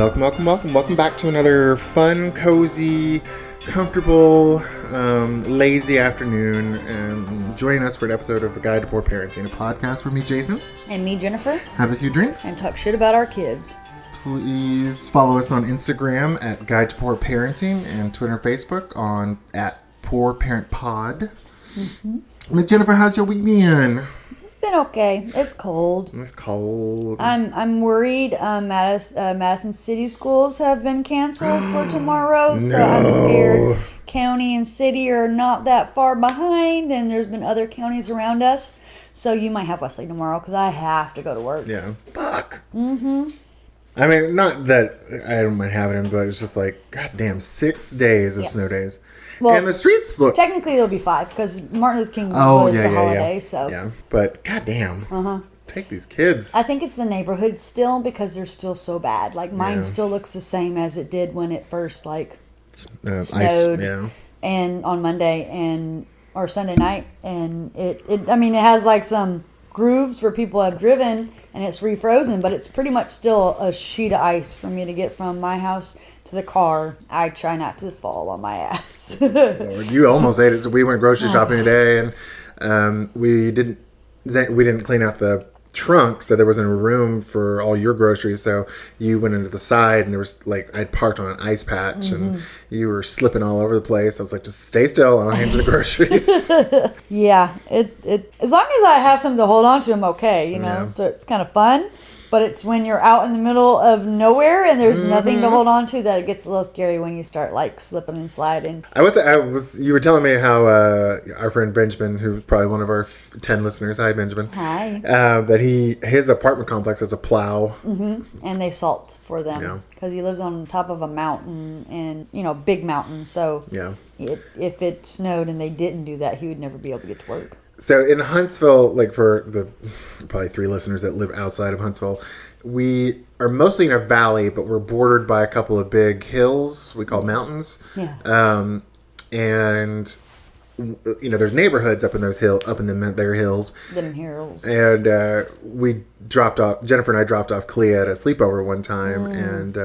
Welcome back to another fun, cozy, comfortable, lazy afternoon, and join us for an episode of A Guide to Poor Parenting, a podcast where me, Jason, and me, Jennifer, have a few drinks and talk shit about our kids. Please follow us on Instagram at Guide to Poor Parenting and Twitter and Facebook on at Poor Parent Pod. Mm-hmm. Jennifer, how's your week been? It's been okay. It's cold. It's cold. I'm worried. Madison City schools have been canceled for tomorrow, so I'm scared. County and city are not that far behind, and there's been other counties around us, so you might have Wesley tomorrow because I have to go to work. Yeah. Fuck. Mm-hmm. I mean, not that I don't mind having him, but it's just like, goddamn, 6 days of snow days. Well, and the streets look... Technically, there'll be 5, because Martin Luther King was the holiday, yeah. so... Yeah, but goddamn, take these kids. I think it's the neighborhood still, because they're still so bad. Like, mine still looks the same as it did when it first, snowed and on Monday or Sunday night. And it has, some grooves where people have driven, and it's refrozen, but it's pretty much still a sheet of ice for me to get from my house to the car. I try not to fall on my ass. Lord, you almost ate it. So we went grocery shopping today, and we didn't clean out the trunk, so there wasn't a room for all your groceries. So you went into the side, and there was I'd parked on an ice patch, and you were slipping all over the place. I was like, just stay still, and I'll hand you the groceries. Yeah, it as long as I have something to hold on to, I'm okay. So it's kind of fun. But it's when you're out in the middle of nowhere and there's nothing to hold on to that it gets a little scary when you start slipping and sliding. You were telling me how our friend Benjamin, who's probably one of our 10 listeners, hi Benjamin. Hi. That his apartment complex has a plow. Mm-hmm. And they salt for them because he lives on top of a mountain and big mountain. So if it snowed and they didn't do that, he would never be able to get to work. So in Huntsville, for the probably 3 listeners that live outside of Huntsville, we are mostly in a valley, but we're bordered by a couple of big hills we call mountains. Yeah. And there's neighborhoods up in those hills. Them hills. And Jennifer and I dropped off Clea at a sleepover one time, and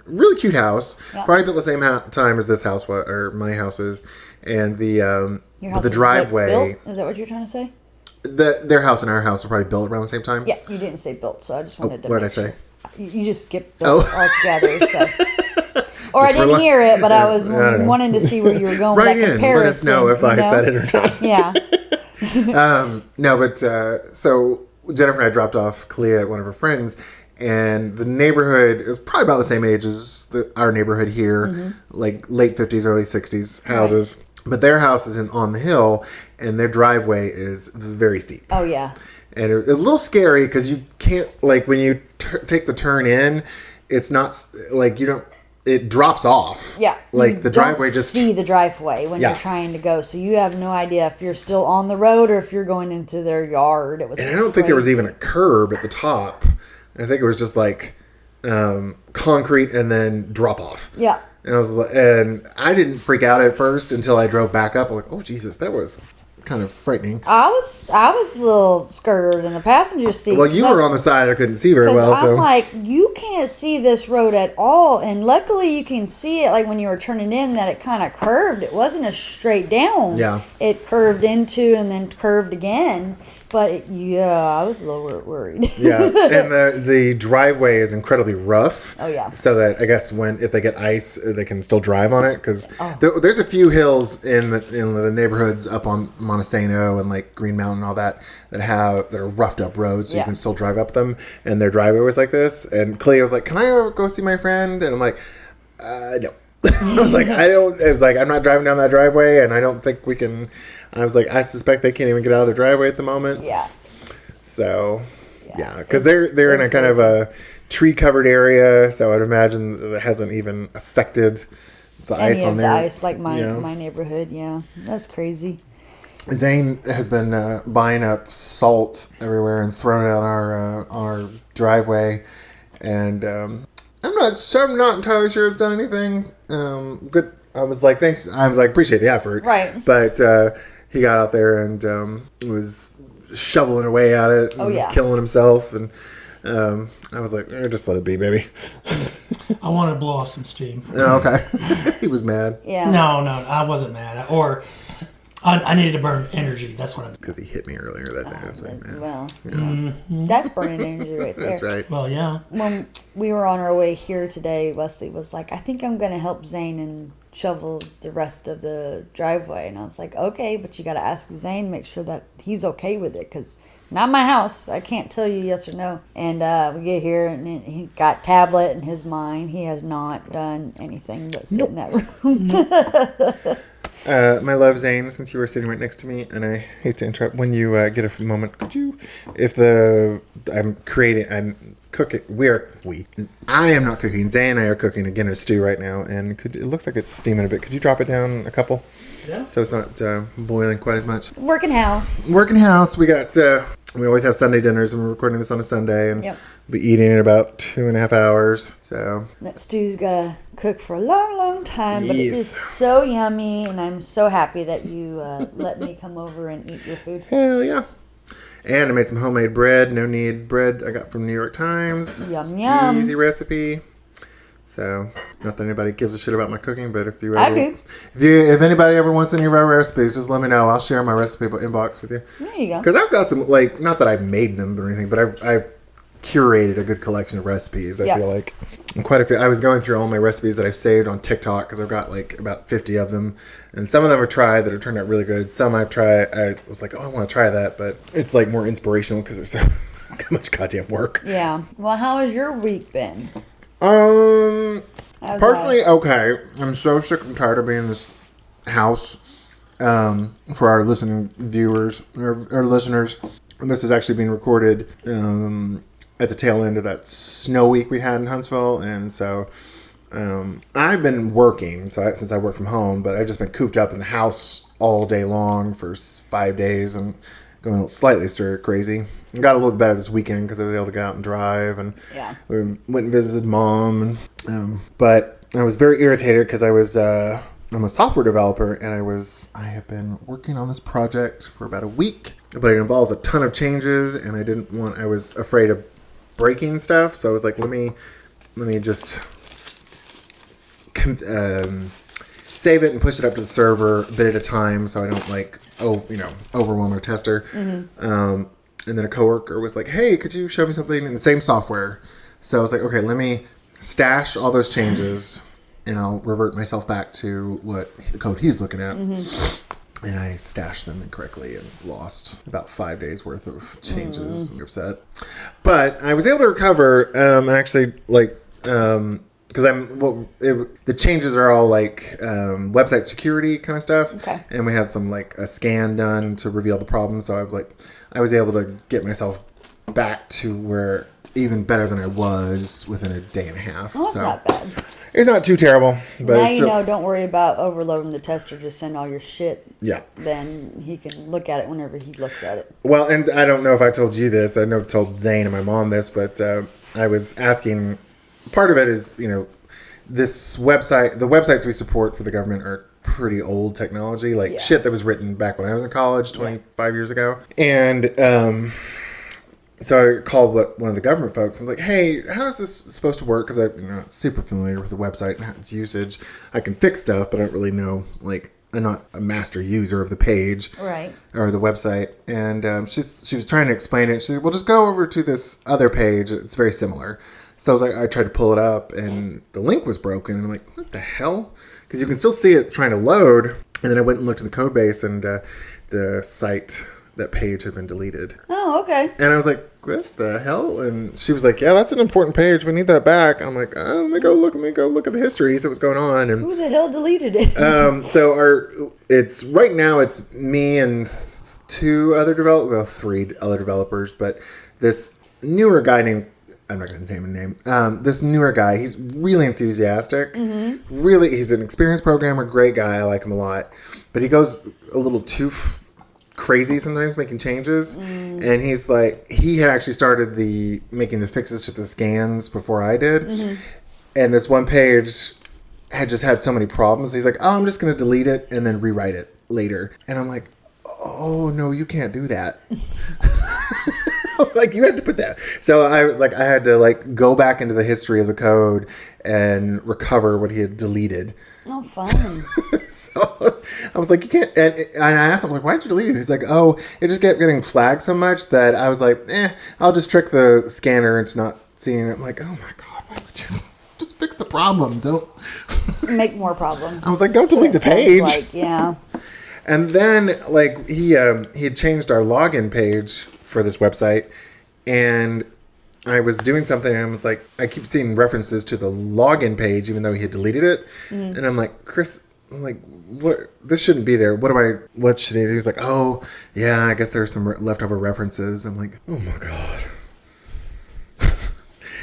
really cute house. Yep. Probably built the same time as this house or my house is, and the driveway. Built? Is that what you're trying to say? Their house and our house were probably built around the same time. Yeah, you didn't say built, so I just wanted to. What did I say? You just skipped altogether. So. Or I didn't hear it, but I was wanting to see where you were going with that comparison. Let us know if I said it or not. Yeah. So Jennifer and I dropped off Clea at one of her friends, and the neighborhood is probably about the same age as our neighborhood here, late 50s, early 60s houses. Right. But their house is on the hill, and their driveway is very steep. Oh, yeah. And it's a little scary because you can't, when you take the turn in, it's not, it drops off. Yeah. The driveway just... see the driveway when you're trying to go. So you have no idea if you're still on the road or if you're going into their yard. And I don't think there was even a curb at the top. I think it was just concrete and then drop off. Yeah. And I didn't freak out at first until I drove back up. I'm like, oh Jesus, that was kind of frightening. I was a little scared in the passenger seat. Well, you were on the side. I couldn't see very well. I'm like, you can't see this road at all. And luckily you can see it when you were turning in that it kind of curved. It wasn't a straight down. Yeah. It curved into and then curved again. But I was a little worried. Yeah, and the driveway is incredibly rough. Oh yeah. So that I guess if they get ice, they can still drive on it because there's a few hills in the neighborhoods up on Montesano and Green Mountain and all that are roughed up roads, so you can still drive up them. And their driveway was like this. And Clea was like, "Can I go see my friend?" And I'm like, "No." I was like, I'm not driving down that driveway, and I don't think we can. I was like, I suspect they can't even get out of their driveway at the moment. Yeah. So, because they're in a kind of a tree-covered area, so I'd imagine that it hasn't even affected the ice on there. The ice, my neighborhood, that's crazy. Zane has been buying up salt everywhere and throwing it on our driveway, and I'm not entirely sure it's done anything. Good. I was like, thanks. I was like, appreciate the effort. Right. But he got out there and was shoveling away at it and killing himself. And I was like, just let it be, baby. I wanted to blow off some steam. Oh, okay. He was mad. Yeah. No, I wasn't mad. Or I needed to burn energy. That's what I'm. Because he hit me earlier that day. That's right, man. Well, that's burning energy right there. That's right. Well, yeah. When we were on our way here today, Wesley was like, I think I'm going to help Zane and shovel the rest of the driveway. And I was like, okay, but you got to ask Zane, make sure that he's okay with it. Because not my house. I can't tell you yes or no. And we get here, and he got tablet in his mind. He has not done anything but sit in that room. My love, Zane, since you were sitting right next to me, and I hate to interrupt, when you get a moment, could you, I'm cooking, I am not cooking, Zane and I are cooking again a stew right now, and it looks like it's steaming a bit. Could you drop it down a couple? Yeah. So it's not boiling quite as much. Working house. We got, we always have Sunday dinners, and we're recording this on a Sunday, and Yep. we'll be eating in about 2.5 hours, so. That stew's got to cook for a long, long time, but it Yes. is so yummy, and I'm so happy that you let me come over and eat your food. Hell yeah. And I made some homemade bread, no knead bread I got from New York Times. Yum, yum. Easy recipe. So, not that anybody gives a shit about my cooking, but if you I ever, do. if anybody ever wants any of our recipes, just let me know. I'll share my recipe inbox with you. There you go. Because I've got some, like, not that I've made them or anything, but I've curated a good collection of recipes, I feel like. And quite a few. I was going through all my recipes that I've saved on TikTok, because I've got, like, about 50 of them. And some of them are tried that have turned out really good. Some I've tried, I was like, oh, I want to try that. But it's, like, more inspirational because there's so much goddamn work. Yeah. Well, how has your week been? How's Personally, that? okay. I'm so sick and tired of being in this house. For our listening viewers or listeners, and this is actually being recorded at the tail end of that snow week we had in Huntsville, and so I've been working since I work from home, but I've just been cooped up in the house all day long for 5 days and going slightly stir crazy. I got a little better this weekend because I was able to get out and drive, and we went and visited Mom. But I was very irritated because I'm a software developer, and I have been working on this project for about a week, but it involves a ton of changes, and I was afraid of breaking stuff, so I was like, let me just save it and push it up to the server a bit at a time, so I don't overwhelm our tester. Mm-hmm. And then a coworker was like, hey, could you show me something in the same software? So I was like, okay, let me stash all those changes, and I'll revert myself back to what the code he's looking at. Mm-hmm. And I stashed them incorrectly and lost about 5 days worth of changes. I'm upset. But I was able to recover, and actually, because the changes are all like website security kind of stuff. Okay. And we had some like a scan done to reveal the problem. So I was able to get myself back to where even better than I was within a day and a half. Well, that's not bad. It's not too terrible. But Now it's still, don't worry about overloading the tester. Just send all your shit. Yeah. Then he can look at it whenever he looks at it. Well, and I don't know if I told you this. I know I told Zane and my mom this, but I was asking, part of it is, this website, the websites we support for the government are pretty old technology, shit that was written back when I was in college 25 years ago. And so I called one of the government folks. I'm like, hey, how is this supposed to work? Because I'm not super familiar with the website and its usage. I can fix stuff, but I don't really know, I'm not a master user of the page. Right. Or the website. And she was trying to explain it. She said, well, just go over to this other page. It's very similar. So I was like, I tried to pull it up, and the link was broken. And I'm like, what the hell? Because you can still see it trying to load. And then I went and looked in the code base, and the site, that page had been deleted. Oh, okay. And I was like, what the hell? And she was like, yeah, that's an important page. We need that back. And I'm like, let me go look at the history, see what's going on. And who the hell deleted it? so right now it's me and three other developers, but this newer guy named, I'm not going to name his name. This newer guy, he's really enthusiastic. Mm-hmm. Really, he's an experienced programmer, great guy. I like him a lot. But he goes a little too crazy sometimes making changes. And he's like, he had actually started making the fixes to the scans before I did. Mm-hmm. And this one page had just had so many problems. He's like, oh, I'm just going to delete it and then rewrite it later. And I'm like, oh, no, you can't do that. Like, you had to put that. So I was like, I had to like go back into the history of the code and recover what he had deleted. Oh, fun. So I was like, you can't. And I asked him, like, why'd you delete it? He's like, oh, it just kept getting flagged so much that I was like, I'll just trick the scanner into not seeing it. I'm like, oh my God, why would you just fix the problem? Don't make more problems. I was like, don't delete the page. Like, yeah. And then, like, he had changed our login page for this website, and I was doing something, and I was like, I keep seeing references to the login page, even though he had deleted it. And I'm like, Chris, I'm like, what? This shouldn't be there. What should he do? He's like, oh, yeah, I guess there's some leftover references. I'm like, oh my God.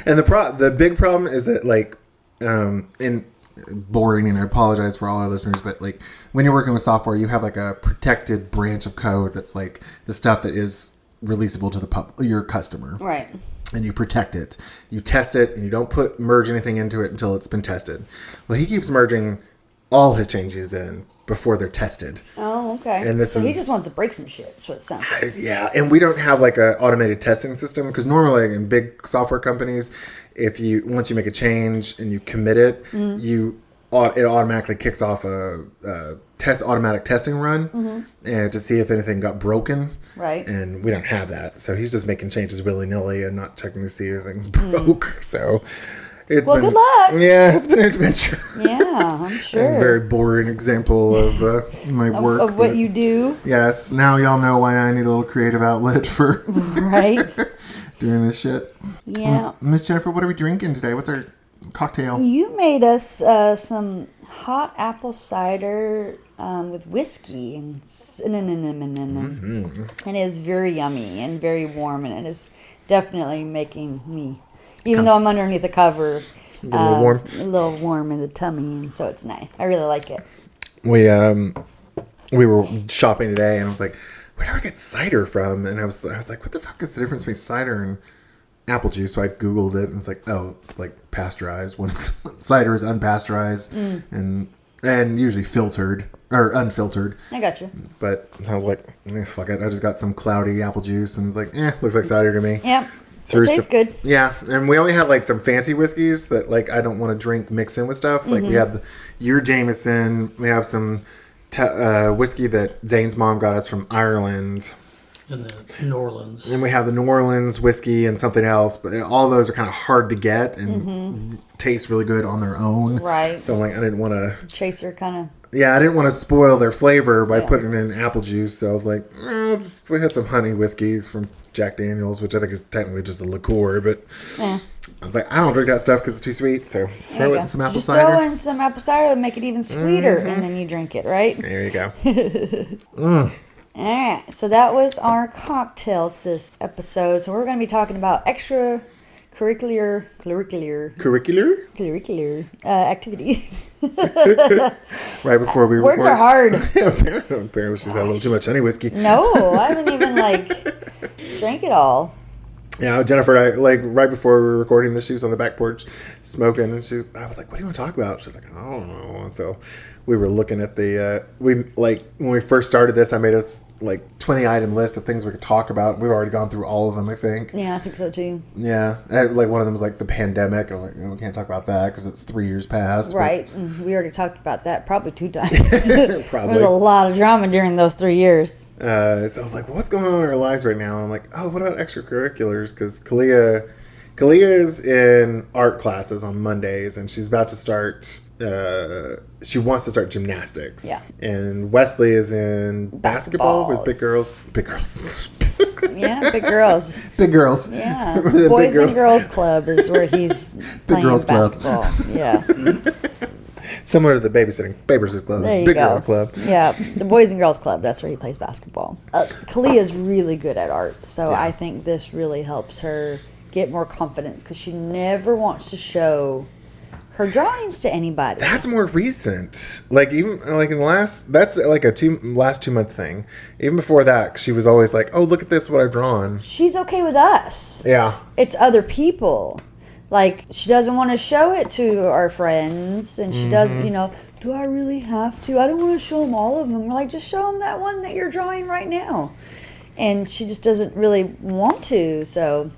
And the big problem is that, like, in boring, and I apologize for all our listeners, but like when you're working with software, you have like a protected branch of code that's like the stuff that is releasable to your customer, right? And you protect it, you test it, and you don't merge anything into it until it's been tested. Well, he keeps merging all his changes in before they're tested. Oh, okay. And he just wants to break some shit. That's what it sounds like. Yeah, and we don't have like an automated testing system, because normally in big software companies, once you make a change and you commit it, it automatically kicks off a automatic testing run, and to see if anything got broken. Right. And we don't have that, so he's just making changes willy nilly and not checking to see if things broke. So. Good luck. Yeah, it's been an adventure. Yeah, I'm sure. It's a very boring example of my work. Of what you do. Yes, now y'all know why I need a little creative outlet for right doing this shit. Yeah. Miss Jennifer, what are we drinking today? What's our cocktail? You made us some hot apple cider with whiskey and it is very yummy and very warm, and it is definitely making me, even though I'm underneath the cover, a little warm in the tummy, and so it's nice. I really like it. We were shopping today, and I was like, where do I get cider from? And I was like, what the fuck is the difference between cider and apple juice? So I Googled it, and it's like, oh, it's like pasteurized. When cider is unpasteurized and usually filtered or unfiltered. I got you. But I was like, fuck it. I just got some cloudy apple juice, and was like, looks like cider to me. Yeah. It tastes good. Yeah, and we only have like some fancy whiskeys that like I don't want to drink mixed in with stuff. Like we have your Jameson, we have some whiskey that Zane's mom got us from Ireland. And the New Orleans. And we have the New Orleans whiskey and something else, but all those are kind of hard to get and taste really good on their own. Right. So I'm like, I didn't want to... Chaser kind of... Yeah, I didn't want to spoil their flavor by putting in apple juice. So I was like, we had some honey whiskeys from Jack Daniels, which I think is technically just a liqueur, but I was like, I don't drink that stuff because it's too sweet. So throw it in some apple cider. Throw in some apple cider and make it even sweeter, and then you drink it, right? There you go. All right, so that was our cocktail this episode. So we're going to be talking about curricular activities. Right before we words are hard. Apparently she's had a little too much honey whiskey. No, I haven't even drank it all. Yeah, Jennifer, right before we were recording this, she was on the back porch smoking, and I was like, what do you want to talk about? She's like, I don't know. And so we were looking at when we first started this, I made us 20-item list of things we could talk about. We've already gone through all of them, I think. Yeah, I think so too. Yeah. And one of them was the pandemic. I'm like, we can't talk about that because it's 3 years past. Right. We already talked about that probably 2 times. Probably. There was a lot of drama during those 3 years. So I was like, what's going on in our lives right now? And I'm like, oh, what about extracurriculars? Because Kalia is in art classes on Mondays, and she's about to start... she wants to start gymnastics. Yeah. And Wesley is in basketball with big girls. Big girls. Yeah, big girls. Big girls. Yeah. Boys and Girls Club is where he's playing girls basketball. Club. Yeah. Similar to the Babysitters Club. There you Big go. Girls Club. Yeah, the Boys and Girls Club, that's where he plays basketball. Kalia is really good at art, so I think this really helps her get more confidence because she never wants to show her drawings to anybody. That's more recent. Even in the last, that's a last 2 month thing. Even before that, she was always like, oh, look at this, what I've drawn. She's okay with us. Yeah. It's other people. She doesn't want to show it to our friends, and she does, do I really have to? I don't want to show them all of them. We're like, just show them that one that you're drawing right now. and she just doesn't really want to. So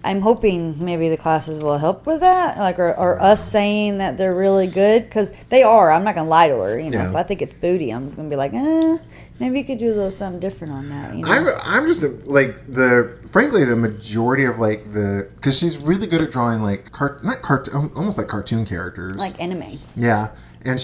I'm hoping maybe the classes will help with that, like, or us saying that they're really good, because they are. I'm not gonna lie to her. If I think it's booty, I'm gonna be like, maybe you could do a little something different on that. I'm just like frankly the majority of like because she's really good at drawing like almost like cartoon characters, like anime. Yeah. And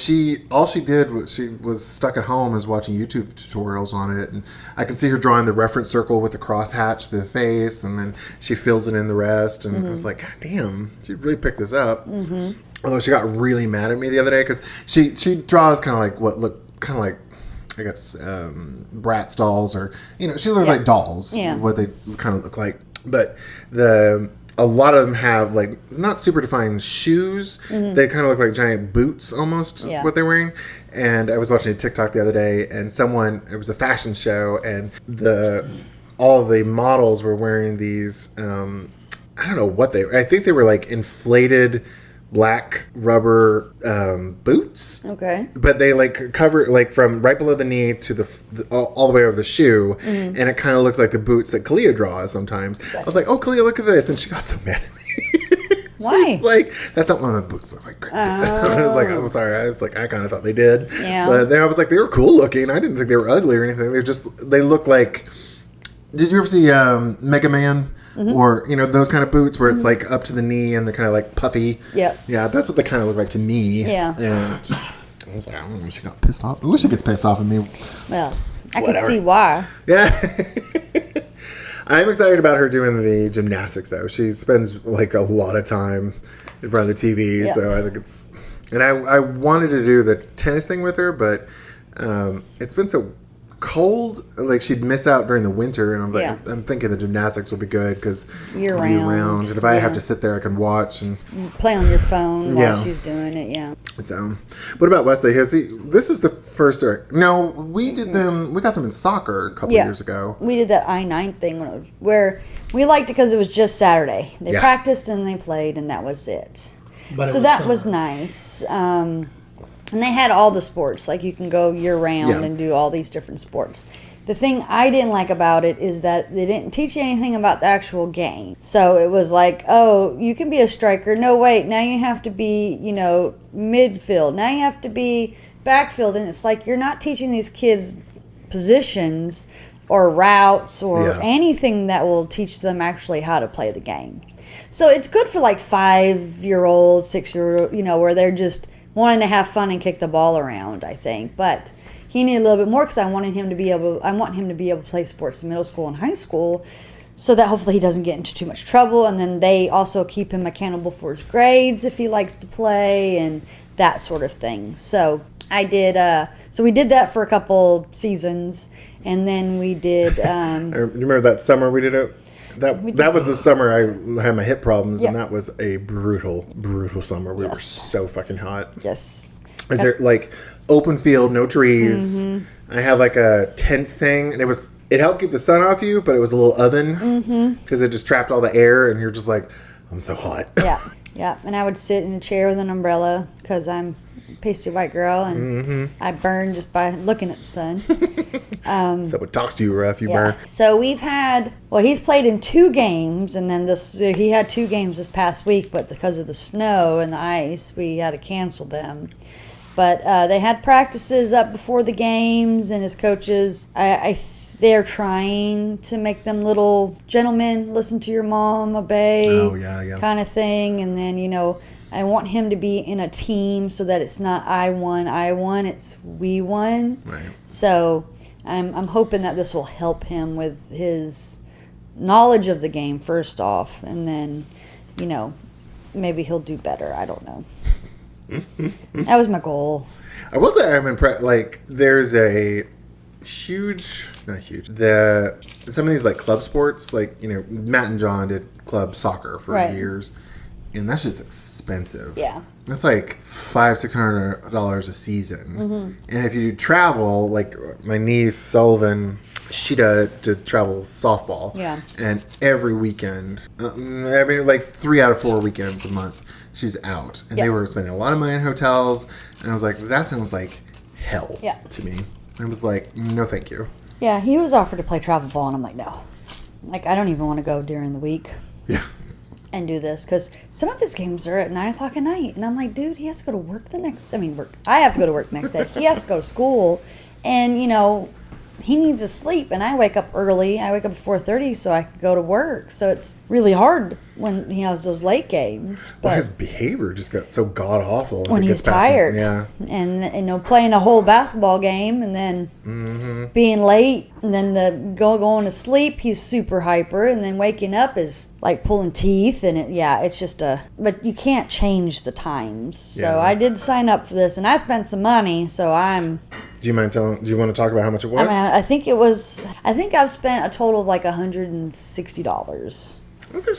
all she did was she was stuck at home as watching YouTube tutorials on it, and I can see her drawing the reference circle with the crosshatch to the face, and then she fills it in the rest, and I was like, God damn, she really picked this up. Although she got really mad at me the other day because she draws kind of like what look kind of like, I guess, Bratz dolls, or she looks like dolls, what they kind of look like, but a lot of them have like not super defined shoes. They kind of look like giant boots almost, what they're wearing. And I was watching a TikTok the other day, and it was a fashion show, and all the models were wearing these, I don't know what I think they were like inflated black rubber boots. Okay. But they like cover like from right below the knee to all the way over the shoe, and it kind of looks like the boots that Kalia draws sometimes. Exactly. I was like, "Oh, Kalia, look at this!" And she got so mad at me. Why? Like, that's not what my boots look like. I was like, I'm sorry. I was like, I kind of thought they did. Yeah. But then I was like, they were cool looking. I didn't think they were ugly or anything. They look like. Did you ever see Mega Man? Or, those kind of boots where it's like up to the knee and they're kind of like puffy. Yep. Yeah, that's what they kind of look like to me. Yeah. And I was like, I don't know if she got pissed off. I wish she gets pissed off at me. Well, I can see why. Yeah. I'm excited about her doing the gymnastics, though. She spends like a lot of time in front of the TV, so I think it's... And I wanted to do the tennis thing with her, but it's been so cold, like she'd miss out during the winter, and I'm like, I'm thinking the gymnastics will be good because year round, and if I have to sit there, I can watch and play on your phone while she's doing it. So, what about Wesley? This is the first. No, we did them. We got them in soccer a couple years ago. We did that I-9 thing where we liked it because it was just Saturday. They practiced and they played, and that was it. So that was nice. And they had all the sports. Like, you can go year-round and do all these different sports. The thing I didn't like about it is that they didn't teach you anything about the actual game. So it was like, oh, you can be a striker. No, wait, now you have to be, midfield. Now you have to be backfield. And it's like, you're not teaching these kids positions or routes or anything that will teach them actually how to play the game. So it's good for like 5-year-olds, 6-year-old, where they're just wanting to have fun and kick the ball around, I think. But he needed a little bit more because I want him to be able to play sports in middle school and high school, so that hopefully he doesn't get into too much trouble. And then they also keep him accountable for his grades if he likes to play and that sort of thing. So I did. So we did that for a couple seasons, and then we did. I remember that summer we did it. That was the summer I had my hip problems, and that was a brutal summer. We were so fucking hot. Yes. Is there like open field, no trees? I had like a tent thing, and it helped keep the sun off you, but it was a little oven because it just trapped all the air, and you're just like, I'm so hot. Yeah. And I would sit in a chair with an umbrella because I'm a pasty white girl, and I burn just by looking at the sun. Someone talks to you rough, you burn. So he's played in 2 games, and then he had 2 games this past week, but because of the snow and the ice, we had to cancel them. But they had practices up before the games, and his coaches, they're trying to make them little gentlemen, listen to your mom, obey, kind of thing. And then, I want him to be in a team so that it's not I won, it's we won. Right. So I'm hoping that this will help him with his knowledge of the game first off, and then, maybe he'll do better. I don't know. That was my goal. I will say I'm impressed. Like, there's a not huge. Some of these like club sports, like, Matt and John did club soccer for years. And that's just expensive. Yeah. That's like $500-$600 a season. And if you travel, like my niece Sullivan, she did travel softball. Yeah. And every weekend, like 3 out of 4 weekends a month, she was out. And they were spending a lot of money in hotels. And I was like, that sounds like hell to me. I was like, no, thank you. Yeah, he was offered to play travel ball, and I'm like, no. Like, I don't even want to go during the week. Yeah. And do this, because some of his games are at 9 o'clock at night. And I'm like, dude, he has to go to work I have to go to work the next day. He has to go to school. And, he needs to sleep, and I wake up early. I wake up at 4:30 so I can go to work. So it's really hard when he has those late games. But his behavior just got so god awful when he's tired. Yeah, and playing a whole basketball game and then being late and then going to sleep. He's super hyper, and then waking up is like pulling teeth. And it's just but you can't change the times. So I did sign up for this, and I spent some money. So I'm. Do you mind telling? Do you want to talk about how much it was? I think I've spent a total of like $160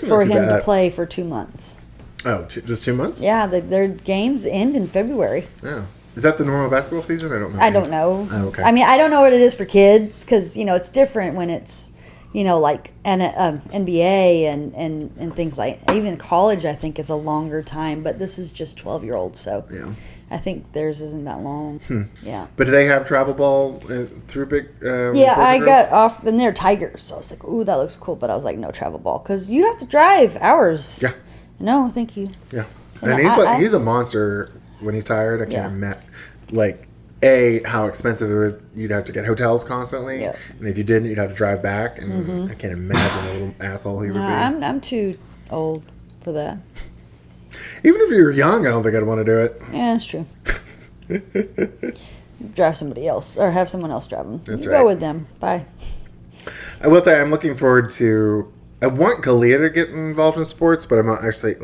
for him to play for 2 months. Oh, just 2 months? Yeah, their games end in February. Oh, is that the normal basketball season? I don't know. Oh, okay. I mean, I don't know what it is for kids because it's different when it's like NBA and things like even college. I think is a longer time, but this is just 12-year-olds, so yeah. I think theirs isn't that long. Yeah. But do they have travel ball through big? Yeah, I got off, and they're Tigers, so I was like, "Ooh, that looks cool." But I was like, "No travel ball, because you have to drive hours." Yeah. No, thank you. Yeah, and he's a monster when he's tired. I can't imagine, how expensive it was. You'd have to get hotels constantly, Yep. and if you didn't, you'd have to drive back. And I can't imagine the little asshole he would be. I'm too old for that. Even if you were young, I don't think I'd want to do it. Yeah, that's true. Drive somebody else, or have someone else drive them. That's you right. Go with them. Bye. I will say I'm looking forward to. I want Kalia to get involved in sports, but I'm not actually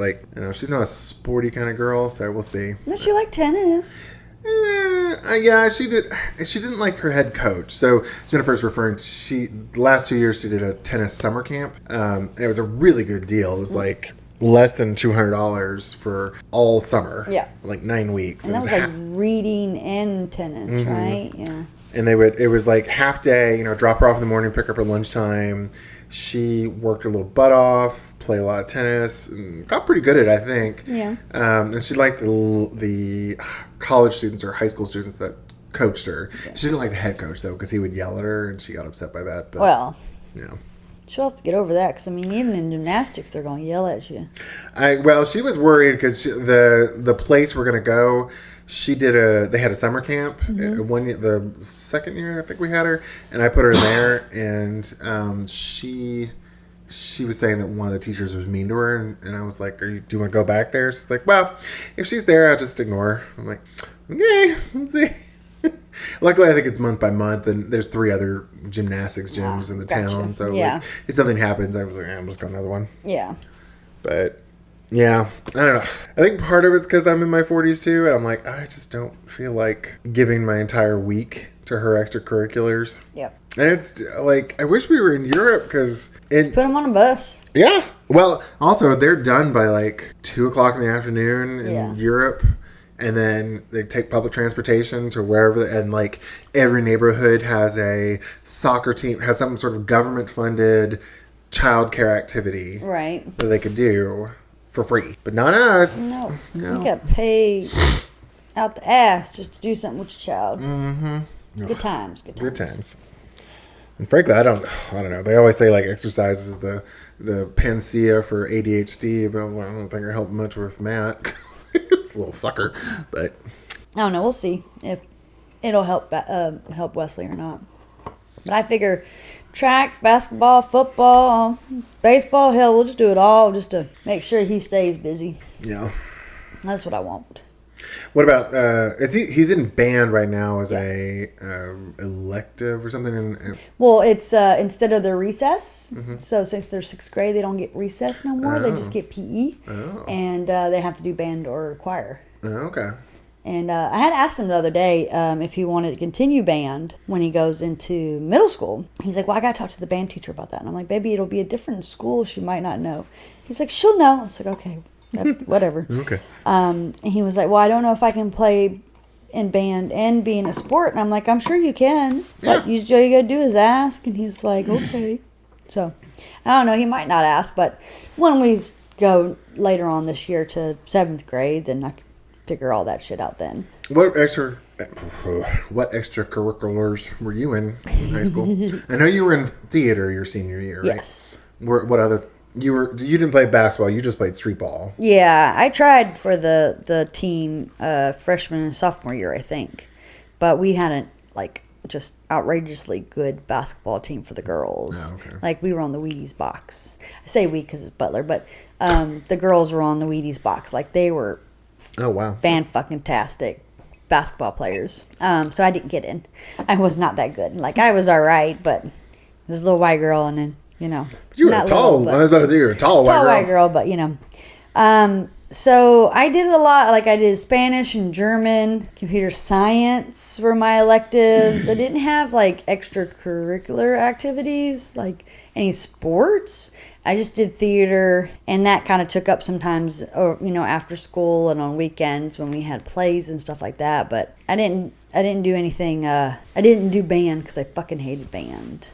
she's not a sporty kind of girl, so we'll see. Does she like tennis? Yeah, she did. She didn't like her head coach. So Jennifer's referring to the last 2 years she did a tennis summer camp. And it was a really good deal. It was like less than $200 for all summer. Yeah. Like 9 weeks. And that was like reading and tennis, right? Yeah. And it was like half day, drop her off in the morning, pick her up at lunchtime. She worked her little butt off, played a lot of tennis, and got pretty good at it, I think. Yeah. And she liked the college students or high school students that coached her. Yeah. She didn't like the head coach, though, because he would yell at her, and she got upset by that. But, well, yeah. She'll have to get over that, because, even in gymnastics, they're going to yell at you. She was worried because the place we're going to go, they had a summer camp. The second year I think we had her, and I put her in there, and she was saying that one of the teachers was mean to her, and I was like, do you want to go back there? She's like, well, if she's there, I'll just ignore her. I'm like, okay, let's see. Luckily, I think it's month by month, and there's 3 other gymnastics gyms in the town. So if something happens, I was like, I'm just going to another one. Yeah. But yeah, I don't know. I think part of it's because I'm in my 40s too, and I'm like, I just don't feel like giving my entire week to her extracurriculars. Yep. And it's like, I wish we were in Europe because put them on a bus. Yeah. Well, also they're done by like 2:00 in the afternoon in Europe. And then they take public transportation to wherever, and like every neighborhood has a soccer team, has some sort of government-funded childcare activity, right? That they could do for free, but not us. No. You got to pay out the ass just to do something with your child. Mm-hmm. Good times. Good times. And frankly, I don't know. They always say like exercise is the panacea for ADHD, but I don't think it'll help much with Matt. It's a little fucker, but I don't know. We'll see if it'll help Wesley or not. But I figure track, basketball, football, baseball, hell, we'll just do it all just to make sure he stays busy. Yeah, that's what I want. What about he's in band right now as a elective or something? Well, it's instead of their recess. Mm-hmm. So since they're 6th grade, they don't get recess no more. They just get PE, and they have to do band or choir. Oh, okay. And I had asked him the other day if he wanted to continue band when he goes into middle school. He's like, well, I got to talk to the band teacher about that. And I'm like, baby, it'll be a different school. She might not know. He's like, she'll know. I was like, okay. Whatever. Okay. And he was like, well, I don't know if I can play in band and be in a sport. And I'm like, I'm sure you can. But all you got to do is ask. And he's like, okay. So, I don't know. He might not ask. But when we go later on this year to 7th grade, then I can figure all that shit out then. What extracurriculars were you in high school? I know you were in theater your senior year, right? Yes. What other... You didn't play basketball. You just played street ball. Yeah, I tried for the team freshman and sophomore year, I think, but we hadn't just outrageously good basketball team for the girls. Oh, okay. Like we were on the Wheaties box. I say we because it's Butler, but the girls were on the Wheaties box. Like they were. Oh wow. Fan-fucking-tastic basketball players. So I didn't get in. I was not that good. Like I was all right, but this little white girl, and then. But you were tall. I was about to say you were a tall white girl. But so I did a lot. Like I did Spanish and German. Computer science were my electives. I didn't have extracurricular activities, like any sports. I just did theater, and that kind of took up sometimes, after school and on weekends when we had plays and stuff like that. But I didn't do anything. I didn't do band because I fucking hated band.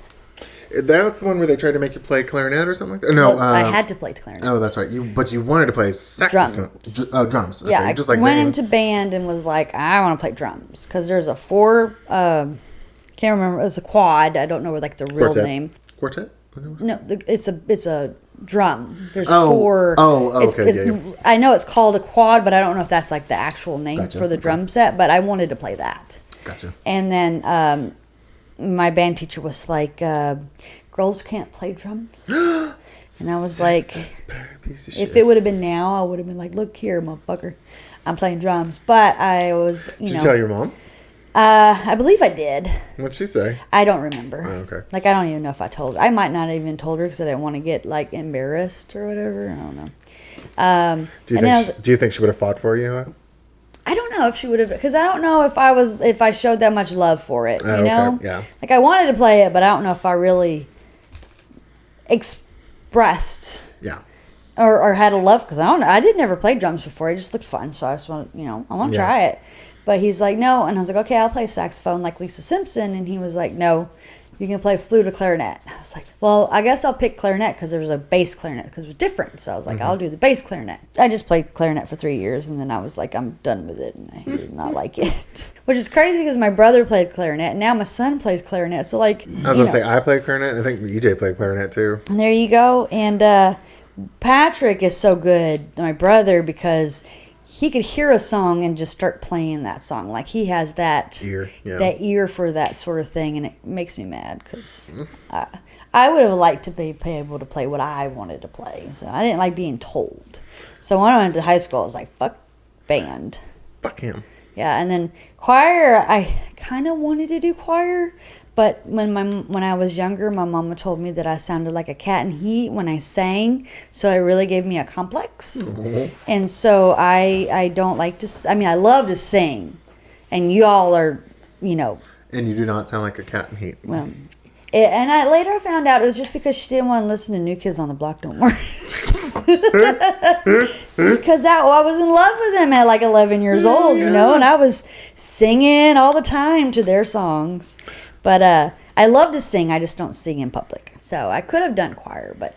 That's the one where they tried to make you play clarinet or something like that? No, I had to play clarinet. Oh, that's right. But you wanted to play saxophone. Drums. Okay. Yeah, I went into band and was like, I want to play drums. Because there's a can't remember, it's a quad. I don't know the real name. Quartet? No, it's a drum. There's four. Oh, okay. I know it's called a quad, but I don't know if that's the actual name for the drum set. But I wanted to play that. Gotcha. And then my band teacher was like, girls can't play drums. And I was like, if it would have been now, I would have been like, look here, motherfucker, I'm playing drums. But I was, Did you tell your mom? I believe I did. What'd she say? I don't remember. Oh, okay. I don't even know if I told her. I might not have even told her because I didn't want to get embarrassed or whatever. I don't know. Do you think she would have fought for you? I don't know if she would have, because I don't know if I showed that much love for it, you know? Okay. Yeah. I wanted to play it, but I don't know if I really expressed. Yeah. Or had a love, because I did never play drums before. It just looked fun, so I just want I want to try it. But he's like, no, and I was like, okay, I'll play saxophone like Lisa Simpson, and he was like, no, you can play flute or clarinet. I was like, well, I guess I'll pick clarinet because there was a bass clarinet because it was different. So I was like, I'll do the bass clarinet. I just played clarinet for 3 years, and then I was like, I'm done with it, and I did not like it. Which is crazy because my brother played clarinet, and now my son plays clarinet. So I was going to say, I played clarinet. I think EJ played clarinet too. And there you go. And Patrick is so good, my brother, because he could hear a song and just start playing that song. Like he has that ear for that sort of thing, and it makes me mad because I would have liked to be able to play what I wanted to play. So I didn't like being told. So when I went to high school, I was like, fuck band. Fuck him. Yeah, and then choir, I kind of wanted to do choir, but when I was younger, my mama told me that I sounded like a cat in heat when I sang, so it really gave me a complex. Mm-hmm. And so I don't like to. I mean, I love to sing, and you all are, And you do not sound like a cat in heat. Well, and I later found out it was just because she didn't want to listen to New Kids on the Block No More. Because I was in love with them at 11 years old, and I was singing all the time to their songs. But I love to sing. I just don't sing in public. So I could have done choir, but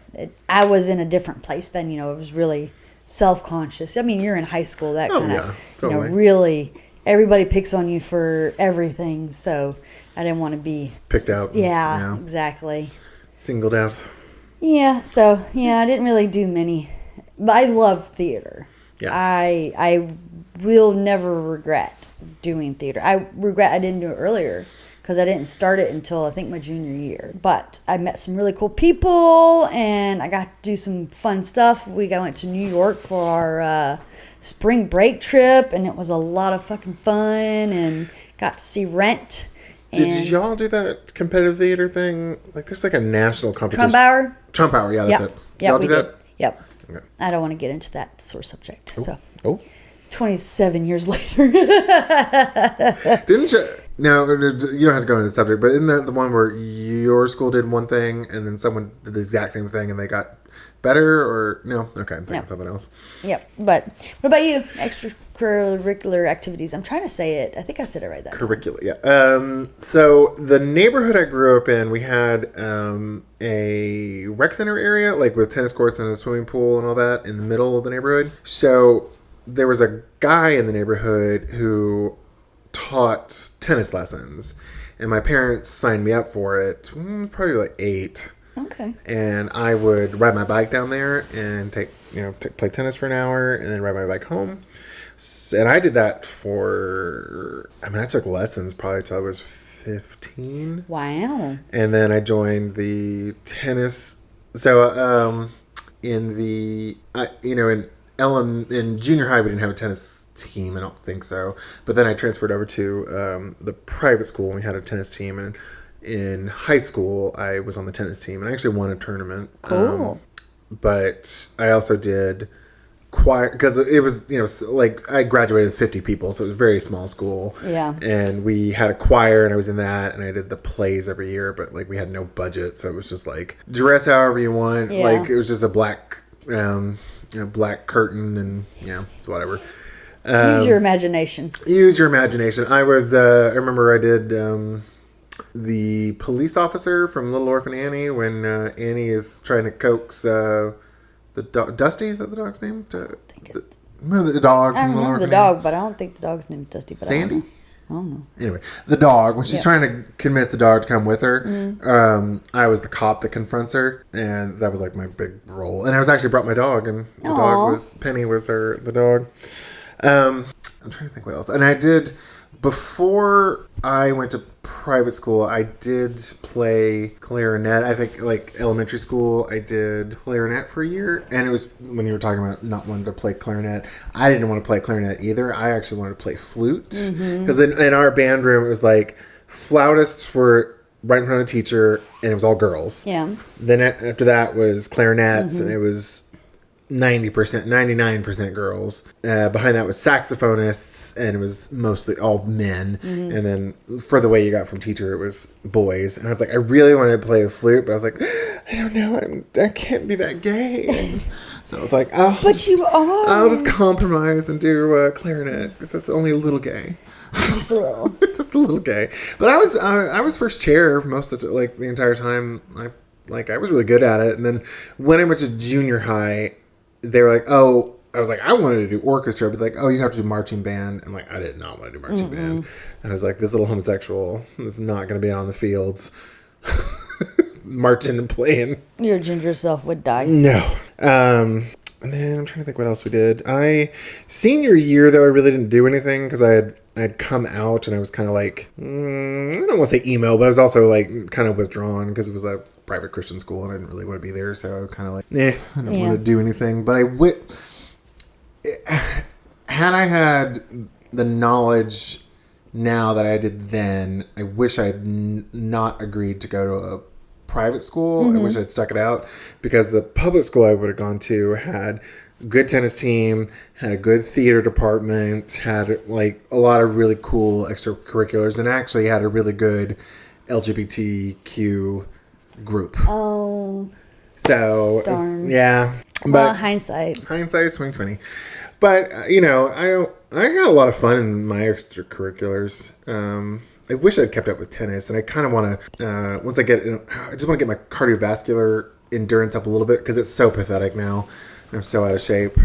I was in a different place then. It was really self-conscious. I mean, you're in high school. That kind of, totally. Really, everybody picks on you for everything. So I didn't want to be picked out. Yeah, exactly. Singled out. Yeah. So I didn't really do many, but I love theater. Yeah. I will never regret doing theater. I regret I didn't do it earlier, because I didn't start it until I think my junior year. But I met some really cool people, and I got to do some fun stuff. I went to New York for our spring break trip, and it was a lot of fucking fun, and got to see Rent. Did y'all do that competitive theater thing? There's a national competition. Trump Hour, yeah, that's it. Did y'all do that? Yep. Okay. I don't want to get into that sort of subject. Oh. So. Oh. 27 years later. Didn't you? No, you don't have to go into the subject, but isn't that the one where your school did one thing and then someone did the exact same thing and they got better? Or no? Okay, I'm thinking of something else. Yep. But what about you? Extracurricular activities. I'm trying to say it. I think I said it right that Curricular, yeah. So the neighborhood I grew up in, we had a rec center area, with tennis courts and a swimming pool and all that in the middle of the neighborhood. So there was a guy in the neighborhood who taught tennis lessons, and my parents signed me up for it. Probably like 8. Okay. And I would ride my bike down there and play tennis for an hour, and then ride my bike home. And I did that I took lessons probably till I was 15. Wow. And then I joined the tennis. So, in junior high, we didn't have a tennis team. I don't think so. But then I transferred over to the private school, and we had a tennis team. And in high school, I was on the tennis team, and I actually won a tournament. Cool. But I also did choir, because it was, I graduated with 50 people, so it was a very small school. Yeah. And we had a choir, and I was in that, and I did the plays every year, but we had no budget, so it was just dress however you want. Yeah. It was just a black curtain, and it's whatever. Use your imagination. I remember I did the police officer from Little Orphan Annie, when Annie is trying to coax the dog. Dusty, is that the dog's name? Remember the dog? I remember the dog, but I don't think the dog's name is Dusty. But Sandy? I don't know. Anyway, the dog, when she's trying to convince the dog to come with her, I was the cop that confronts her, and that was my big role. And I was actually brought my dog, and the dog was, Penny was the dog. I'm trying to think what else. And I did, before I went to private school, I did play clarinet. I think elementary school, I did clarinet for a year. And it was when you were talking about not wanting to play clarinet. I didn't want to play clarinet either. I actually wanted to play flute. Because in our band room, it was flautists were right in front of the teacher, and it was all girls. Yeah. Then after that was clarinets, and it was 99% girls. Behind that was saxophonists, and it was mostly all men. And then further away you got from teacher, it was boys. And I was I really wanted to play the flute, but I was I don't know, I can't be that gay. And so I was you are. I'll just compromise and do clarinet, because that's only a little gay. Just a little. Just a little gay. But I was first chair most of the entire time. I was really good at it. And then when I went to junior high, they were I was I wanted to do orchestra, but you have to do marching band. And I did not want to do marching band. And I was this little homosexual is not going to be out on the fields marching and playing. Your ginger self would die. No. And then I'm trying to think what else we did. Senior year, though, I really didn't do anything, because I had come out, and I was kind of I don't want to say emo, but I was also kind of withdrawn, because it was a private Christian school, and I didn't really want to be there. So I was kind of I don't want to do anything. But had I had the knowledge now that I did then, I wish I had not agreed to go to a private school. I wish I'd stuck it out, because the public school I would have gone to had a good tennis team, had a good theater department, had a lot of really cool extracurriculars, and actually had a really good LGBTQ group. Oh. So darn. Yeah. But hindsight is 2020. But I had a lot of fun in my extracurriculars. I wish I'd kept up with tennis, and I kind of want to, I just want to get my cardiovascular endurance up a little bit, because it's so pathetic now. I'm so out of shape.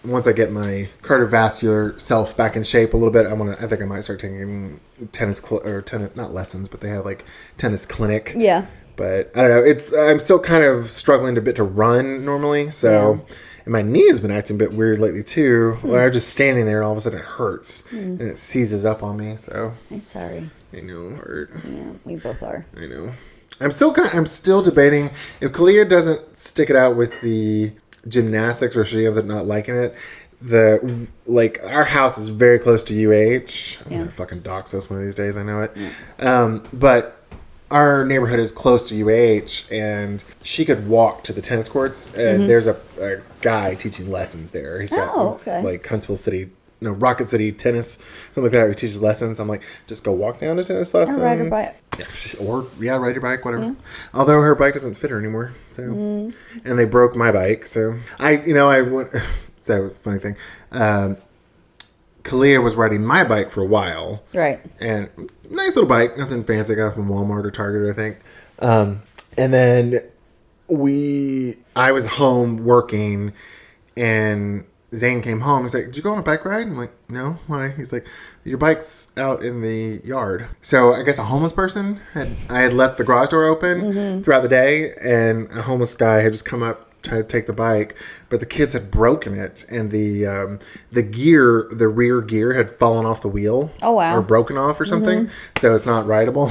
Once I get my cardiovascular self back in shape a little bit, I think I might start taking tennis, not lessons, but they have tennis clinic. Yeah. But I don't know. I'm still kind of struggling a bit to run normally, so. Yeah. And my knee has been acting a bit weird lately too. I'm just standing there, and all of a sudden it hurts, and it seizes up on me. So I'm sorry. I know, hurt. Yeah, we both are. I know. I'm still debating if Kalia doesn't stick it out with the gymnastics, or she ends up not liking it. Our house is very close to UH. I'm gonna fucking dox us one of these days. I know it. Yeah. But our neighborhood is close to UH, and she could walk to the tennis courts, and there's a guy teaching lessons there. He's got Huntsville City, Rocket City tennis, something like that. He teaches lessons. I'm just go walk down to tennis lessons. Or ride her bike. Ride your bike, whatever. Yeah. Although her bike doesn't fit her anymore. So, and they broke my bike. So I went, so it was a funny thing. Kalia was riding my bike for a while. Right. And nice little bike, nothing fancy. I got it from Walmart or Target, I think. And then I was home working, and Zane came home. He's like, did you go on a bike ride? I'm like, no. Why? He's like, your bike's out in the yard. So I guess a homeless person I had left the garage door open throughout the day, and a homeless guy had just come up, tried to take the bike, but the kids had broken it, and the rear gear had fallen off the wheel. Oh, wow. Or broken off or something. So it's not rideable.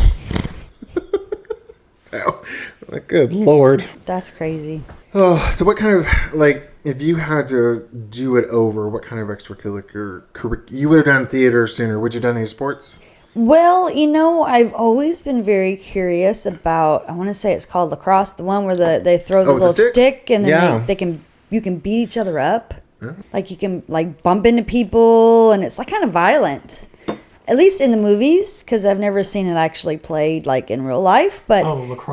So, like, good Lord. That's crazy. Oh, so what kind of, like, if you had to do it over, what kind of extracurricular you would have done theater sooner? Would you have done any sports? Well, I've always been very curious about, I want to say it's called lacrosse, the one where they throw the little stick and then you can beat each other up. Huh? Like you can like bump into people, and it's like kind of violent. At least in the movies, because I've never seen it actually played like in real life. But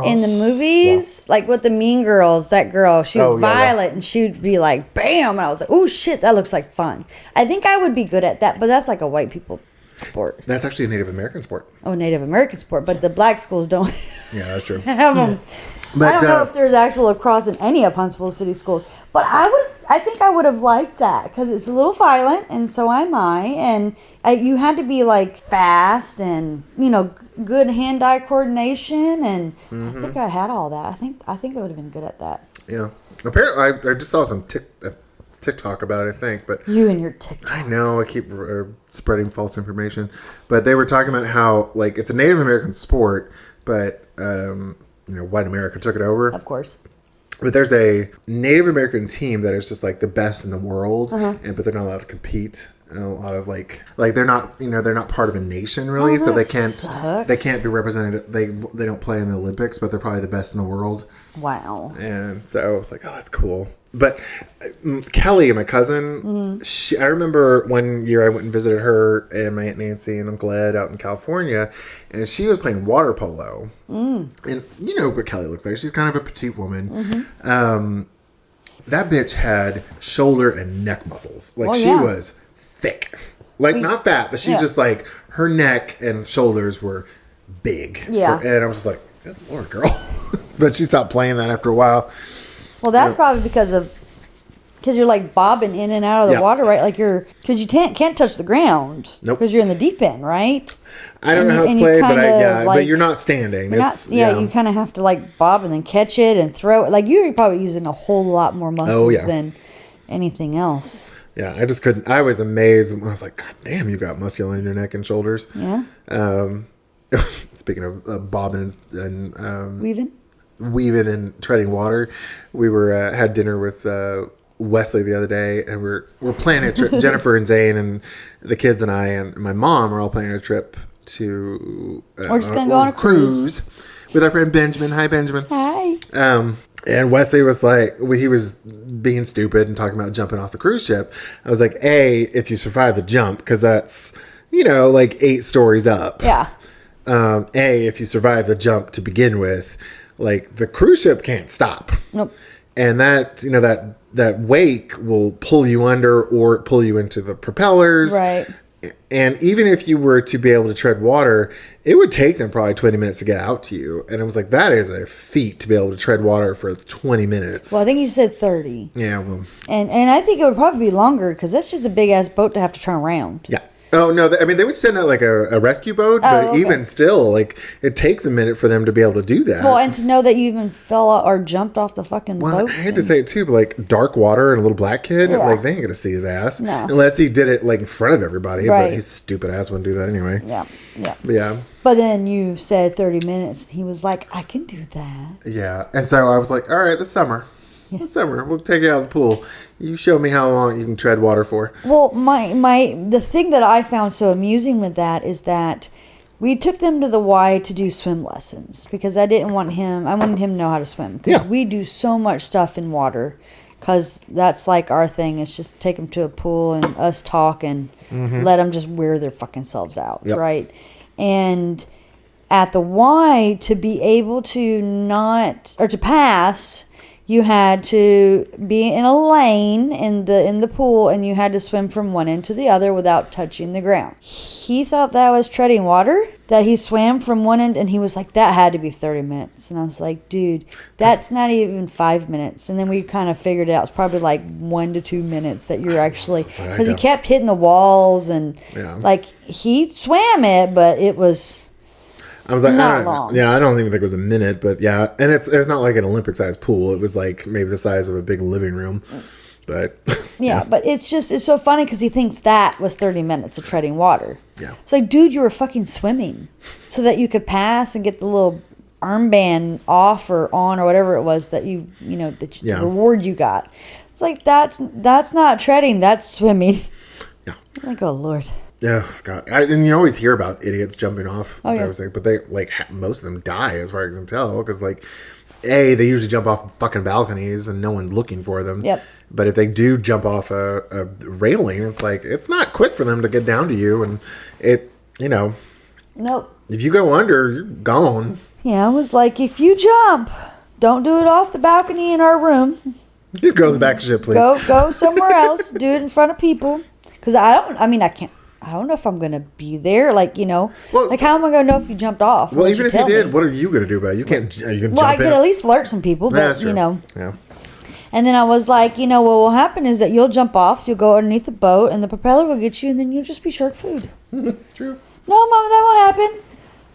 in the movies, like with the Mean Girls, that girl, she was violent and she would be like, bam. And I was like, oh shit, that looks like fun. I think I would be good at that, but that's like a white people sport. That's actually a Native American sport. Oh, Native American sport, but the black schools don't Yeah, that's true. have them. But, I don't know if there's actual lacrosse in any of Huntsville City schools, but I think I would have liked that because it's a little violent, and so am I. And you had to be like fast and good hand-eye coordination, and I think I had all that. I think I would have been good at that. Yeah, apparently I just saw some TikTok about it, I think, but you and your TikTok. I know I keep spreading false information, but they were talking about how like it's a Native American sport, but white America took it over. Of course. But there's a Native American team that is just like the best in the world, but they're not allowed to compete. And a lot of like they're not they're not part of a nation really, so they can't be represented. They don't play in the Olympics, but they're probably the best in the world. Wow. And so I was like, oh, that's cool. But Kelly, my cousin, I remember one year I went and visited her and my Aunt Nancy and Uncle Ed out in California, and she was playing water polo. And you know what Kelly looks like. She's kind of a petite woman. That bitch had shoulder and neck muscles. Like she was thick. Like not fat, but she just like her neck and shoulders were big. Yeah. And I was just like, good Lord, girl. But she stopped playing that after a while. Well, that's probably because you're like bobbing in and out of the water, right? Like because you can't touch the ground. Nope. Because you're in the deep end, right? I don't know how it's played, but but you're not standing. You kind of have to like bob and then catch it and throw it. Like you're probably using a whole lot more muscles than anything else. Yeah, I just couldn't. I was amazed. I was like, God damn, you got muscle in your neck and shoulders. Yeah. Speaking of bobbing and weaving and treading water, we were had dinner with Wesley the other day, and we're planning a trip. Jennifer and Zane and the kids and I and my mom are all planning a trip to. We're just gonna go on a cruise with our friend Benjamin. Hi, Benjamin. Hi. And Wesley was like, he was being stupid and talking about jumping off the cruise ship. I was like, if you survive the jump, because that's like 8 stories up. Yeah. If you survive the jump to begin with, like the cruise ship can't stop. Nope. And that that wake will pull you under or pull you into the propellers. Right. And even if you were to be able to tread water, it would take them probably 20 minutes to get out to you. And I was like, that is a feat to be able to tread water for 20 minutes. Well, I think you said 30. Yeah, well. And I think it would probably be longer because that's just a big ass boat to have to turn around. Yeah. Oh, no. They would send out like a rescue boat, but even still, like it takes a minute for them to be able to do that. Well, and to know that you even fell out or jumped off the fucking boat. I hate to say it too, but like dark water and a little black kid, like they ain't going to see his ass. No. Unless he did it like in front of everybody. Right. But his stupid ass wouldn't do that anyway. Yeah. Yeah. Yeah. But then you said 30 minutes. He was like, I can do that. Yeah. And so I was like, all right, this summer. This summer, we'll take you out of the pool. You show me how long you can tread water for. Well, the thing that I found so amusing with that is that we took them to the Y to do swim lessons because I wanted him to know how to swim because we do so much stuff in water because that's like our thing. It's just take them to a pool and us talk and let them just wear their fucking selves out, right? And at the Y, to be able to to pass, you had to be in a lane in the pool, and you had to swim from one end to the other without touching the ground. He thought that was treading water, that he swam from one end, and he was like, that had to be 30 minutes. And I was like, dude, that's not even 5 minutes. And then we kind of figured it out. It's probably like 1 to 2 minutes that you're actually, because he kept hitting the walls, and like he swam it, but it was... I was like, not long. Yeah, I don't even think it was a minute, but yeah, and it's not like an Olympic-sized pool. It was like maybe the size of a big living room, but yeah, but it's so funny because he thinks that was 30 minutes of treading water. Yeah, it's like, dude, you were fucking swimming so that you could pass and get the little armband off or on or whatever it was that the reward you got. It's like that's not treading, that's swimming. Yeah, I'm like, oh Lord. Yeah, God, and you always hear about idiots jumping off. Oh, yeah. But they most of them die, as far as I can tell, because they usually jump off fucking balconies and no one's looking for them. Yep. But if they do jump off a railing, it's like it's not quick for them to get down to you, and Nope. If you go under, you're gone. Yeah, I was like, if you jump, don't do it off the balcony in our room. You go to the back of the ship, please. Go somewhere else. Do it in front of people, because I don't know if I'm going to be there. Like, how am I going to know if you jumped off? Well, even if you did, what are you going to do about it? You can't, are you going to jump in? Well, I could at least flirt some people, but, that's true. Yeah. And then I was like, what will happen is that you'll jump off, you'll go underneath the boat, and the propeller will get you, and then you'll just be shark food. True. No, Mama, that won't happen.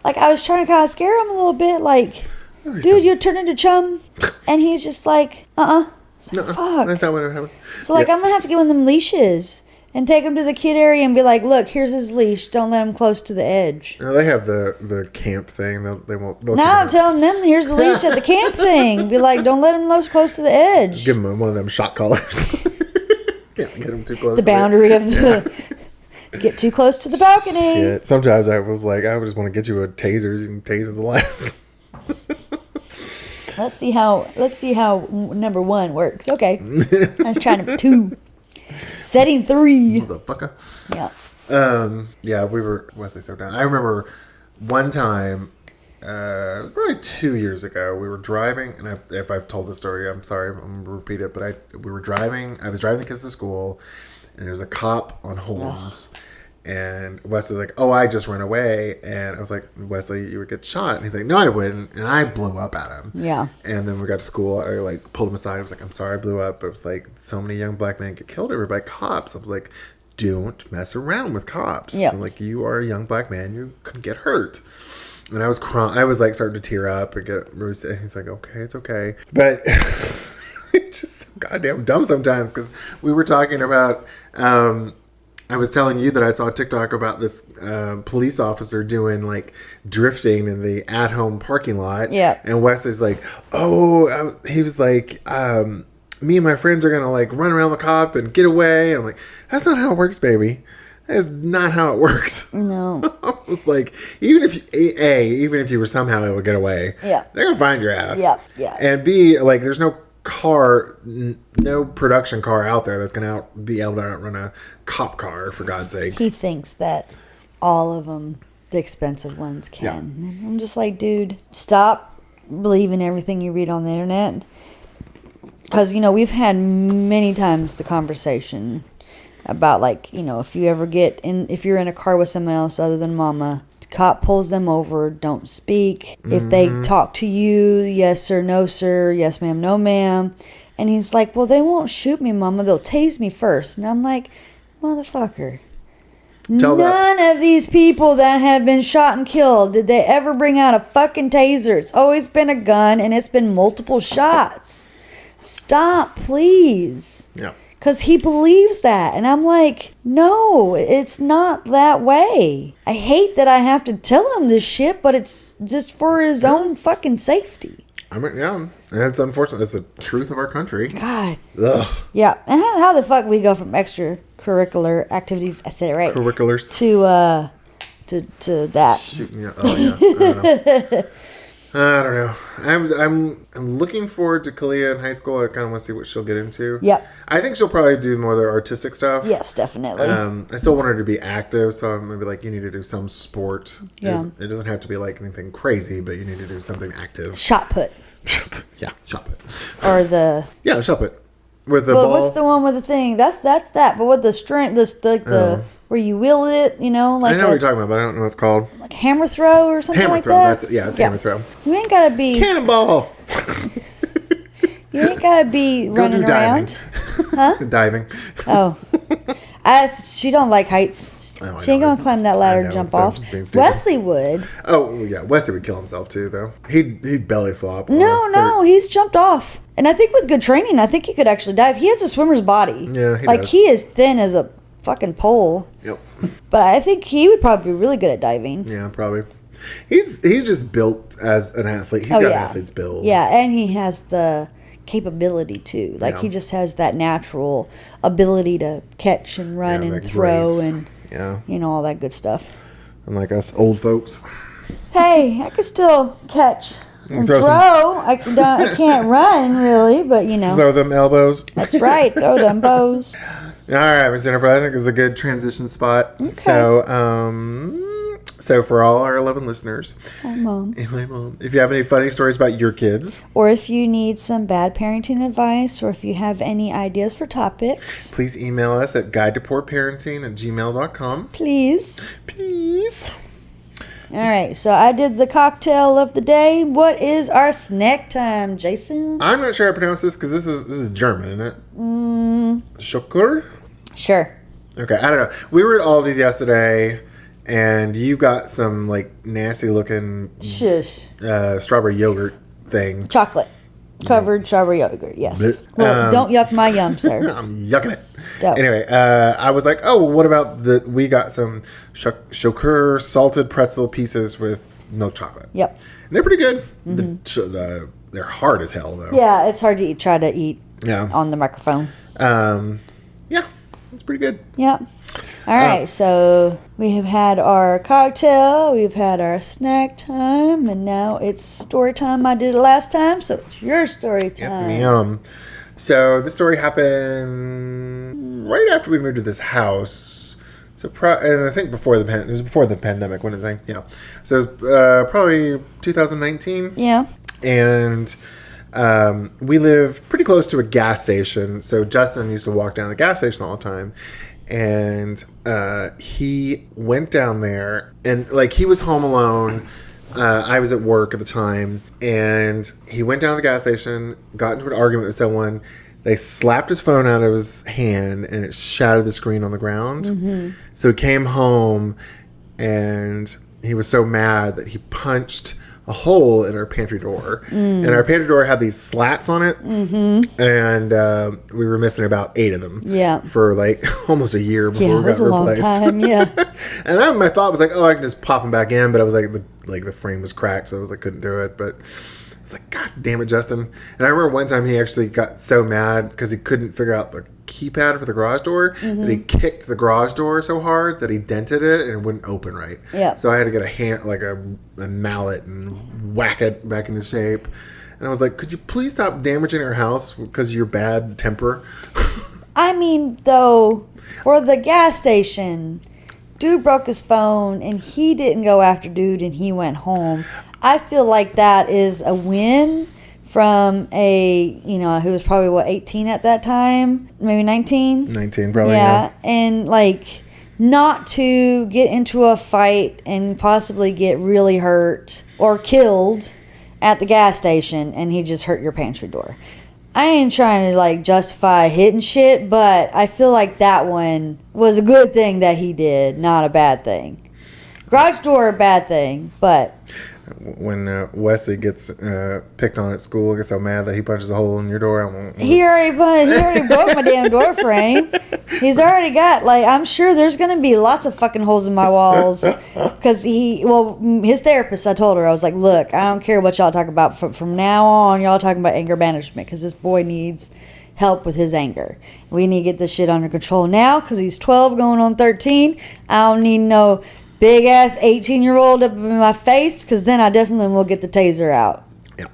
Like, I was trying to kind of scare him a little bit, like, dude, you'll turn into chum. And he's just like, fuck. That's not what happened. So, like, I'm going to have to get one of them leashes and take him to the kid area and be like, look, here's his leash. Don't let him close to the edge. No, they have the camp thing. They won't. Now I'm telling them, here's the leash at the camp thing. Be like, don't let him close to the edge. Give him one of them shot collars. Can't get him too close. The boundary of the... Get too close to the balcony. Yeah, sometimes I was like, I just want to get you a taser. You can tase his ass. Let's see how number 1 works. Okay. I was trying number 2. Setting 3. Motherfucker. Yeah. Yeah, we were Wesley so down. I remember one time, probably 2 years ago, we were driving, and if I've told the story, I'm sorry, I'm going to repeat it, but we were driving, I was driving the kids to school, and there was a cop on Holmes. And Wesley's like, oh, I just ran away. And I was like, Wesley, you would get shot. And he's like, no, I wouldn't. And I blew up at him. Yeah. And then we got to school. I pulled him aside. I was like, I'm sorry I blew up. But it was like, so many young black men get killed every by cops. I was like, don't mess around with cops. Yeah. And like, you are a young black man. You could get hurt. And I was crying. I was like starting to tear up and get. He's like, okay, it's okay. But it's just so goddamn dumb sometimes, because we were talking about. I was telling you that I saw a TikTok about this police officer doing like drifting in the at-home parking lot. Yeah. And Wesley's like, he was like, me and my friends are going to like run around the cop and get away. And I'm like, that's not how it works, baby. That is not how it works. No. I was like, even if you were somehow able to get away, yeah, they're going to find your ass. Yeah, yeah. And B, like, there's no production car out there that's going to be able to outrun a cop car, for God's sakes. He thinks that all of them, the expensive ones, can. Yeah. I'm just like, dude, stop believing everything you read on the internet. Because, we've had many times the conversation about, like, if you're in a car with someone else other than mama, the cop pulls them over, don't speak. Mm-hmm. If they talk to you, yes sir, no sir, yes ma'am, no ma'am. And he's like, well, they won't shoot me, mama, they'll tase me first. And I'm like, motherfucker. None of these people that have been shot and killed, did they ever bring out a fucking taser? It's always been a gun, and it's been multiple shots. Stop, please. Yeah. Because he believes that. And I'm like, no, it's not that way. I hate that I have to tell him this shit, but it's just for his own fucking safety. I mean, yeah. And it's unfortunate. It's the truth of our country. God. Ugh. Yeah. And how the fuck we go from extracurricular activities, I said it right. Curriculars. To that. Shoot me. Oh, yeah. I don't know. I'm looking forward to Kalia in high school. I kind of want to see what she'll get into. Yep. I think she'll probably do more of the artistic stuff. Yes, definitely. I still want her to be active, so I'm maybe like, you need to do some sport. Yeah. It doesn't have to be like anything crazy, but you need to do something active. Shot put. Yeah, shot put. or the Shop It with the ball. What's the one with the thing? That's that. But with the string, the where you wheel it, like I know what you're talking about, but I don't know what it's called. Like hammer throw or something hammer like throw. that. It's hammer throw. You ain't gotta be cannonball. You ain't gotta be running around. Huh? Diving. Oh, she don't like heights. She ain't gonna climb that ladder and jump off. Wesley would. Oh yeah, Wesley would kill himself too, though. He'd belly flop. No, he's jumped off. And I think with good training, I think he could actually dive. He has a swimmer's body. Yeah, he does. He is thin as a fucking pole. Yep. But I think he would probably be really good at diving. Yeah, probably. He's just built as an athlete. He's got an athlete's build. Yeah, and he has the capability too. He just has that natural ability to catch and run and throw and all that good stuff. Unlike us old folks. Hey, I can still catch and throw. I can't run really, but throw them elbows. That's right. Throw them bows. All right, Miss Jennifer. I think it's a good transition spot. Okay. So for all our 11 listeners, hi Mom. If you have any funny stories about your kids, or if you need some bad parenting advice, or if you have any ideas for topics, please email us at guidetopoorparenting@gmail.com. Please. All right, so I did the cocktail of the day. What is our snack time, Jason? I'm not sure I pronounce this because this is German, isn't it? Choceur? Sure. Okay, I don't know. We were at Aldi's yesterday, and you got some nasty looking strawberry yogurt thing. Chocolate covered strawberry yogurt. Yes. Well, don't yuck my yum, sir. I'm yucking it. Don't. Anyway, I was like, oh, well, what about we got some Choceur Salted Pretzel Pieces with milk chocolate. Yep. And they're pretty good. Mm-hmm. They're hard as hell, though. Yeah, it's hard to try to eat on the microphone. Yeah, it's pretty good. Yep. All right, so we have had our cocktail, we've had our snack time, and now it's story time. I did it last time, so it's your story time. Yum. So this story happened right after we moved to this house. So and I think it was before the pandemic. When it so it was probably 2019. Yeah. And we live pretty close to a gas station, so Justin used to walk down the gas station all the time. And he went down there, and he was home alone. I was at work at the time, and he went down to the gas station, got into an argument with someone. They slapped his phone out of his hand, and it shattered the screen on the ground. Mm-hmm. So he came home, and he was so mad that he punched a hole in our pantry door. And our pantry door had these slats on it. Mm-hmm. And we were missing about 8 of them. Yeah. For almost a year before we got replaced. Long time, yeah. And my thought was I can just pop them back in, but I was the frame was cracked, so I was couldn't do it. But I was God damn it, Justin. And I remember one time he actually got so mad because he couldn't figure out the keypad for the garage door that he kicked the garage door so hard that he dented it and it wouldn't open right. Yeah. So I had to get a mallet and whack it back into shape. And I was like, could you please stop damaging our house because of your bad temper? I mean, though, for the gas station, dude broke his phone and he didn't go after dude and he went home. I feel like that is a win from who was probably 18 at that time, maybe 19. 19, probably. Yeah, and not to get into a fight and possibly get really hurt or killed at the gas station, and he just hurt your pantry door. I ain't trying to justify hitting shit, but I feel like that one was a good thing that he did, not a bad thing. Garage door, a bad thing, but when Wesley gets picked on at school, gets so mad that he punches a hole in your door. He already broke my damn door frame. He's already got I'm sure there's gonna be lots of fucking holes in my walls because his therapist. I told her, I was like, look, I don't care what y'all talk about from now on. Y'all talking about anger management because this boy needs help with his anger. We need to get this shit under control now because he's 12 going on 13. I don't need no big ass 18-year-old up in my face, because then I definitely will get the taser out. Yeah.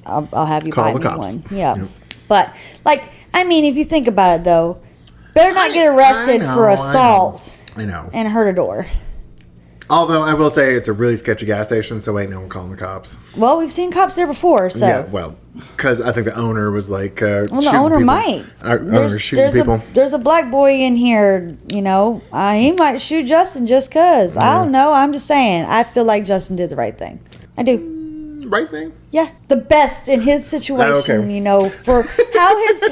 I'll have you call buy the me cops. one. Yeah. Yep. But if you think about it though, better not get arrested for assault. I know. And hurt a door. Although I will say it's a really sketchy gas station, so ain't no one calling the cops. Well, we've seen cops there before, so. Yeah, well, because I think the owner was like well, the owner people. might. Owner's shooting people. There's a black boy in here, he might shoot Justin just because. I don't know. I'm just saying. I feel like Justin did the right thing. I do. Right thing? Yeah, the best in his situation, okay. For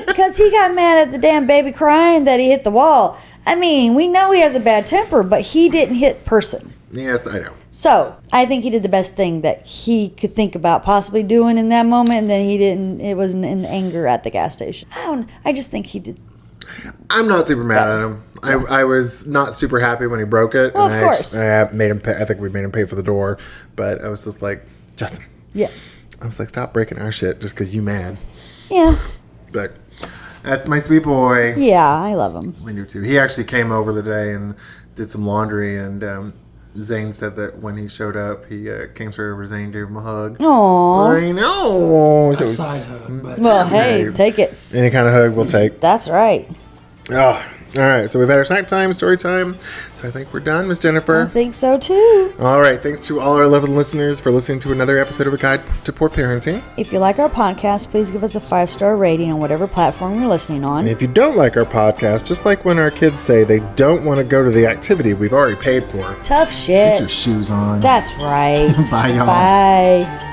because he got mad at the damn baby crying that he hit the wall. I mean, we know he has a bad temper, but he didn't hit person. Yes, I know. So, I think he did the best thing that he could think about possibly doing in that moment, and then he didn't, it wasn't in anger at the gas station. I just think he did. I'm not super mad at him. I was not super happy when he broke it. Well, of course. I made him pay, I think we made him pay for the door, but I was just like, Justin. Yeah. I was like, stop breaking our shit just because you mad. Yeah. But that's my sweet boy. Yeah, I love him. I do too. He actually came over the day and did some laundry, and Zane said that when he showed up, he came straight over to Zane, gave him a hug. Aww. I know. A side hug. But well, hey, take it. Any kind of hug we'll take. That's right. Oh, all right. So we've had our snack time, story time. So I think we're done, Miss Jennifer. I think so too. All right. Thanks to all our lovely listeners for listening to another episode of A Guide to Poor Parenting. If you like our podcast, please give us a 5-star rating on whatever platform you're listening on. And if you don't like our podcast, just like when our kids say they don't want to go to the activity we've already paid for. Tough shit. Get your shoes on. That's right. Bye, y'all. Bye.